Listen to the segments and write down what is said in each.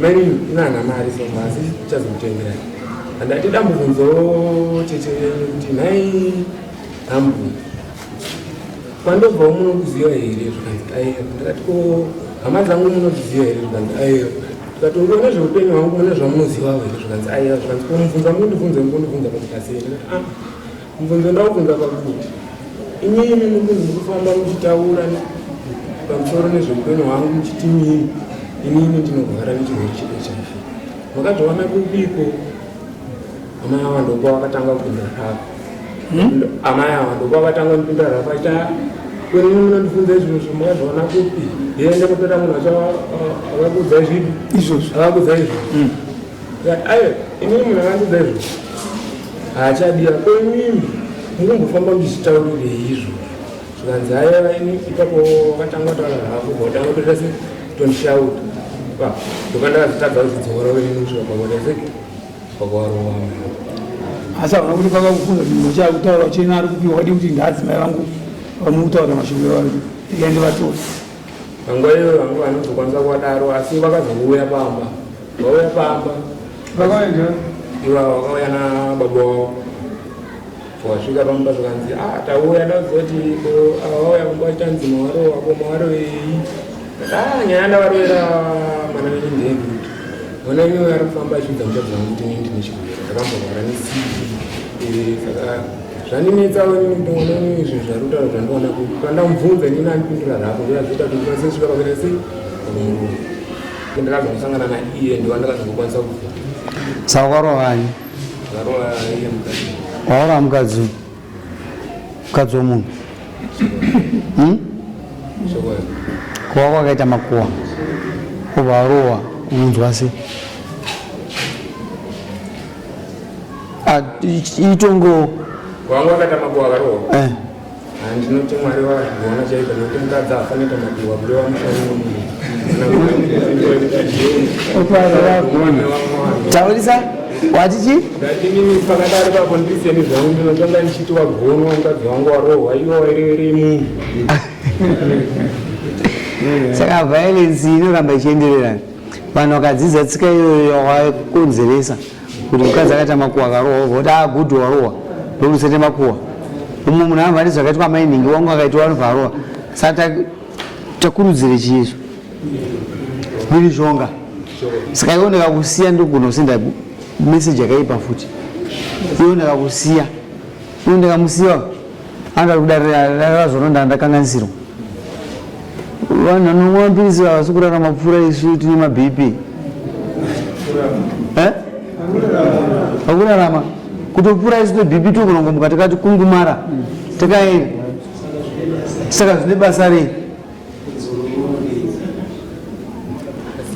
mari nana mari so basi chazotengera andati dambudzo cheche kuti nai dambu pandobva munokuziva here zvikanzi aiyo ndakati ko hama dzangu munoziva here zvikanzi aiyo tikatongona zveupenyu hwangu mune zvamunoziva here zvikanzi aiyo zvikanzi ko mubvunza mundibvunza pakukasei ndakati mubvunzo ndaubvunza pakuti inini mukufamba muchitaura pamusoro nezveupenyu hwangu muchiti inini ndinorwara nechirwere cheHIV makazviona kubiko amai ava ndokuva vakatanga kupindura rapa amai ava ndokuva vakatanga kupindura rapa ita kwenini munondibvunza izvozvo makazviona kupi yende mutora munhu akakudza zvipi izvozvo akakudza izvozvo aiyo inini munhu akandudza izvozvo haachadiwa kwenini mungombofamba muchichitaurirei izvozvo zvikanzi aiwa ini ipapo wakatanga taura rako vautanga kutoita se tondishauta ndokandakazvitadza kuzidzora wenini kusvika pakuda se pakwarowa asi aona kuti pakakufunza chinhu chakutaura chena ari kupiwa wadi kuti ndaadzimai vangu vamukutaura mashuviro vari ende vatori panguva iyo vangu vanozokwanisa kuvadaro asi vakazouya pamba vauya pamba vakaenda iva vakauya nababa wavo wasvika pamba zvikanzi tauya ndazoti vauya kumba vachinzi mawarowa ko mawarowei nyaya ndavarovera mwana wenyu ndeyekuti mwana wenyu ari kufamba achiudza muchadzi wangu kuti ndine chirwere ndakambogara nesii saka zvandinetsa wenyu kuti mwana wenyu izvi zviri kutaura zvandiona kuti pandamubvunza nini andipindura rako ndiyazviita kuti ndikwanise kusvika pakuita sei ndakazongosangana naiye ndiwa ndakazongokwanisa kufa saka warovani varova iye mukadzi waura mukadzi womunhu kuva kwakaita makuwa ubva warowa unonzwa sei itongo wangu akaita makuwa akarowa handinoti mwari wazviona chaiko nokuti mukadzi afanoita makuwa kureva taurisa watichi ndatinini pakadari papo ndiseni zvangu ndinotanga ndichiti wagonwa mukadzi wangu warohwa iwo wairevere munhu saka violence inoramba ichienderera vanhu vakadzidza tsika iyoyo yakakonzeresa kuti mukadzi akaita makuwa akarohwa voti agudhu warohwa ndokusete makuwa umwe munhu amva nezvakaitwa mainhingi wangu akaitwa vanhu varohwa saka takurudzire chiizvo mhirizhonga saka iwo ndakakusiya ndogona kusenda meseji yakaipa futi iwo ndakakusiya iwo ndakamusiya anga kudarira zvononda ndakanganisirwa vanhu vanomwa mapirisi havasi kurarama pfuura isu tine mabp hakurarama kutopfuura isu nebp tokunongomuka takati kungumara takaenda saka zvine basa rei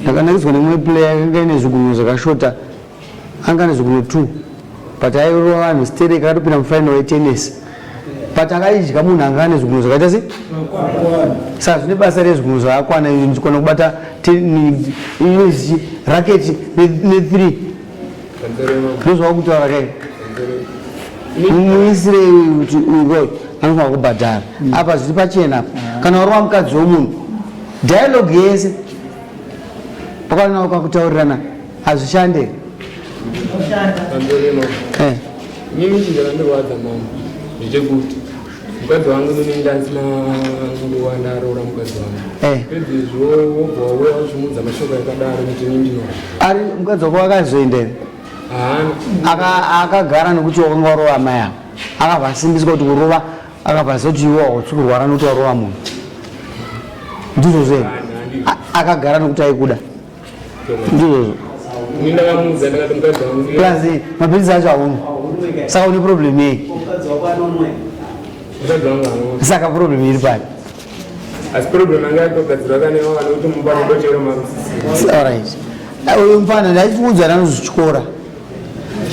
ndakanakiswa nemwe player akanga ine zvigunwe zvakashota anga nezvigunwe 2 but airova vanhu stereka akatopinda mufainal wetennis but akaidya munhu anga nezvigunwe zvakaita se saka zvine basa rezvigunwe zvakakwana ndichikona kubata raketi ne3 ndozvakutaura kai muisirei kuti uyo anofanira kubhadhara apa zviri pachena kana warova mukadzi womunhu dialogue yese pakanawo kakutaurirana hazvishande nyimi chindakandirwadza mama ndechekuti mukadzi wangu nini ndasina nguva ndaroora mukadzi wangu pedzezvo wobva wauya uchimudza mashoko akadaro kuti nini ndinova ari mukadzi wako akazoendera akagara nekuti wakanga warova mai avo akabvasimbiswa kuti kurova akabvasa kuti iwo hautsi kurwara nokuti warova munhu ndizvo zvenu akagara nekuti aikuda ndizvozvo ndakamuudza ndakati mukadzi wangu plus mapirisi acho hauna saka une problem yei mukadzi wangu anoona saka problem iri pari asi problem anga yatogadzirwa kanewa nekuti mubano ndochero marusisi alright uyu mufana ndachikuudza nanozvichikora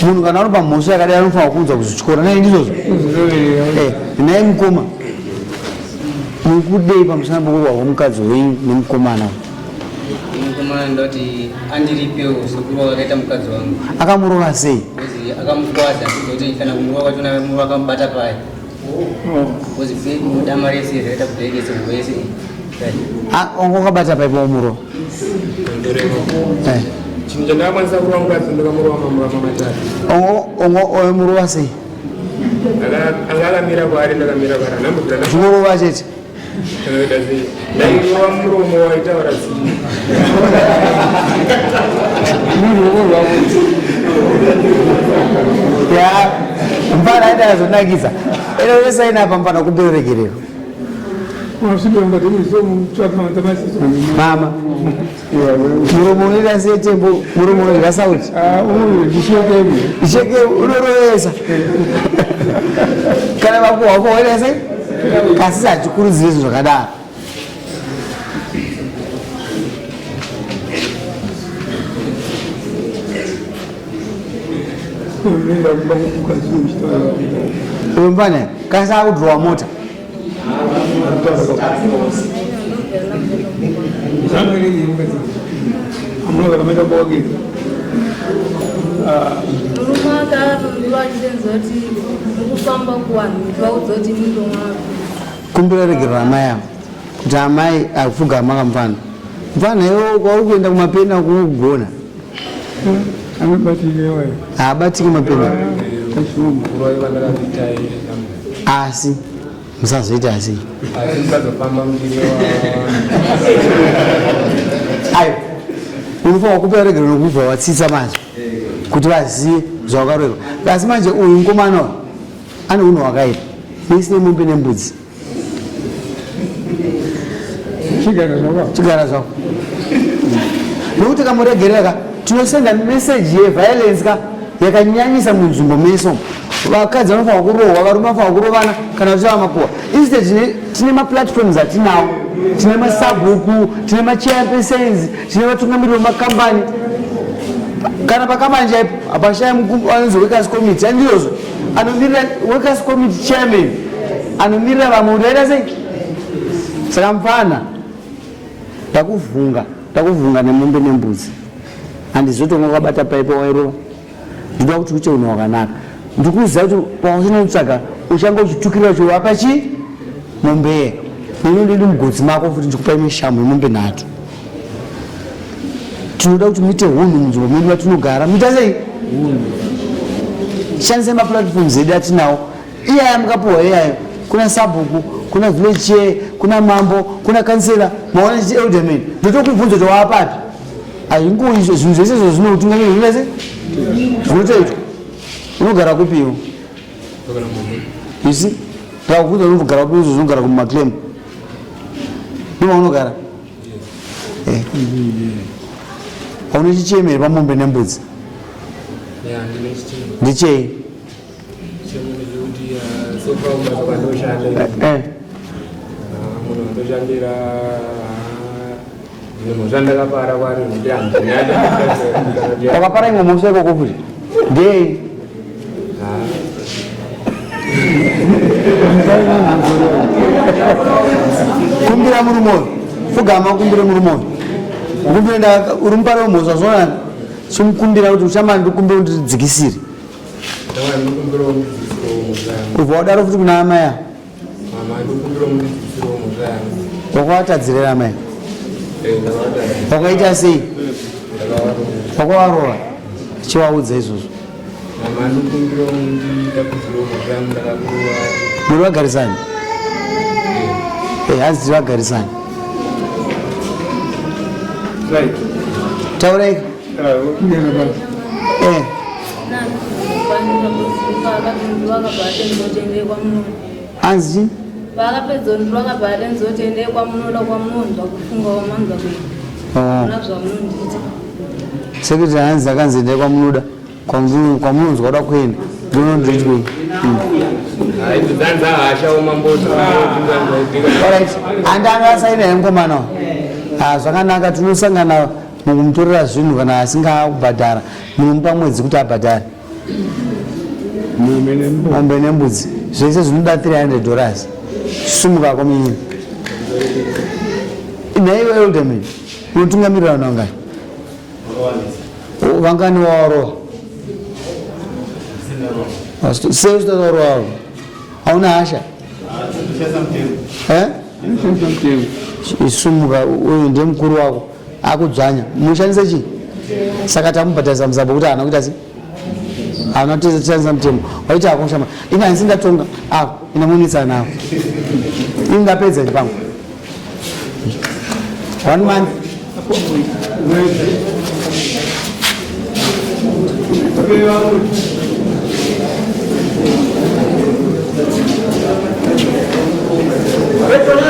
munhu kana anopa mhosva yakadai anofanira kuudza kuzvichikora nai ndizvozvo nai mukoma mukudei pamusana pokurwa kwomukadzi wenyu nemukomana mukomana ndoti andiripewo sekuru wakaita mukadzi wangu akamurova sei akamukwadza kuti kana kumurova kwachona murova akamubata pai kozi mudama rese rakaita kuterekese wese wanga wakabata pai paumurova chinhu chandakakwanisa kurova mukadzi ndakamurova mamurama matatu oyo murova sei anga akamira kwaari ndakamira kwaari anambudira zvinorova chete kanaita sei ndairova muromo waitaura zii ya mfana aita azonakisa ero wesainapa mfana kuberekerero mama muromo unoita setembo muromo unodya sauti isheke unorovesa kana vakuhwako waita sei kasi hatikurudziri izvo zvakadaro umbane kasi akudhirowa mota kumbira regerero amai avo kuti amai akufuga makamufana mufana iwo kwauri kuenda kumapeni kunogona haabatiki mapeni asi musazoita asi ayo unofanwa kupa regerero nokubva watsitsa manje kuti vazive zvavakarorwa asi manje uyu mukomana uyu ane unhu hwakaita isine mombe nembudzi chigara zvako nokuti kamuregerera tinosenda meseji yeviolence ka yakanyanyisa munzvimbo meso vakadzi vanofanwa kurohwa varume vanofanwa kurovana kana kuti vamakuhwa instead tine maplatforms atinawo tine masabhuku tine machampesens tine vatungamiriri vemakambani kana pakambani chaipo hapashaya anonzi workers committee andiyozvo anomirira workers committee chairman anomirira vamwe kuti vaita sei saka mufana ndakuvhunga nemombe nembudzi handizotonga kwabata paipo wairova ndinoda kuti uite unhu hwakanaka ndikuziva kuti pauchinotsvaga uchanga uchitukirira chiwapa chi mombe nenondidi mugodzi mako futi ndikupai mishambo yemombe nhatu tinoda kuti muite hunhu munzvimbo medu vatinogara muita sei shandisai maplatforms edu atinawo iyaya mukapuhwa iyayo kuna sabhuku kuna village chair kuna mambo kuna kansela maona chichi elderman ndotokubvunza kuti waapapi haingoizvo zvinhu zvese izvo zvinokutungamira zvinese zvinotoitwa unogara kupiwo isi ndakubvunza unogara kupi izvo zvinogara kumaclaim ndomaunogara haune chichemere pamombe nembudzi ndichei wakapara imwe musa ikoko futi ndei kumbira muri moyo fugama kumbire muri moyo ukumbira uri mupara wemhosva zvonani chimukumbira kuti uchamani ndikumbira kuti tidzikisire ubva wadaro futi kuna amai avo wakavatadzirira amai wakaita sei wakavarova chivaudza izvozvo muri vagarisani hanzi tiri vagarisani taurai hanzi chii vakapedza ndi vakabhata nzotendee kwamunoda kwamunonzwa kufunga wamanza kuita zvamunondiita sekuti hanzi akanzendee kwamunoda kwamunonzwa kuda kuenda ndinonditwei handanga asaina yemukomana zvakanaka tinosangana mukumutorera zvinhu kana asingakubhadhara munomupa mwedzi kuti abhadhare mombe nembudzi zvese zvinoda $300 sumuka kwamini naiwe elderman unotungamirira vanhu vangani vangani wawarowa sei uchitataura wavo hauna hasha isumuka uyu ndiye mukuru wako akudzvanya mushandise chii saka tamubhadharisa muzambo kuti haana kuita sei haana kutishandisa mutemo waiti akushama ina ndisingatonga ako ina munisana ako ingapedza ndipangu 1 month Okay,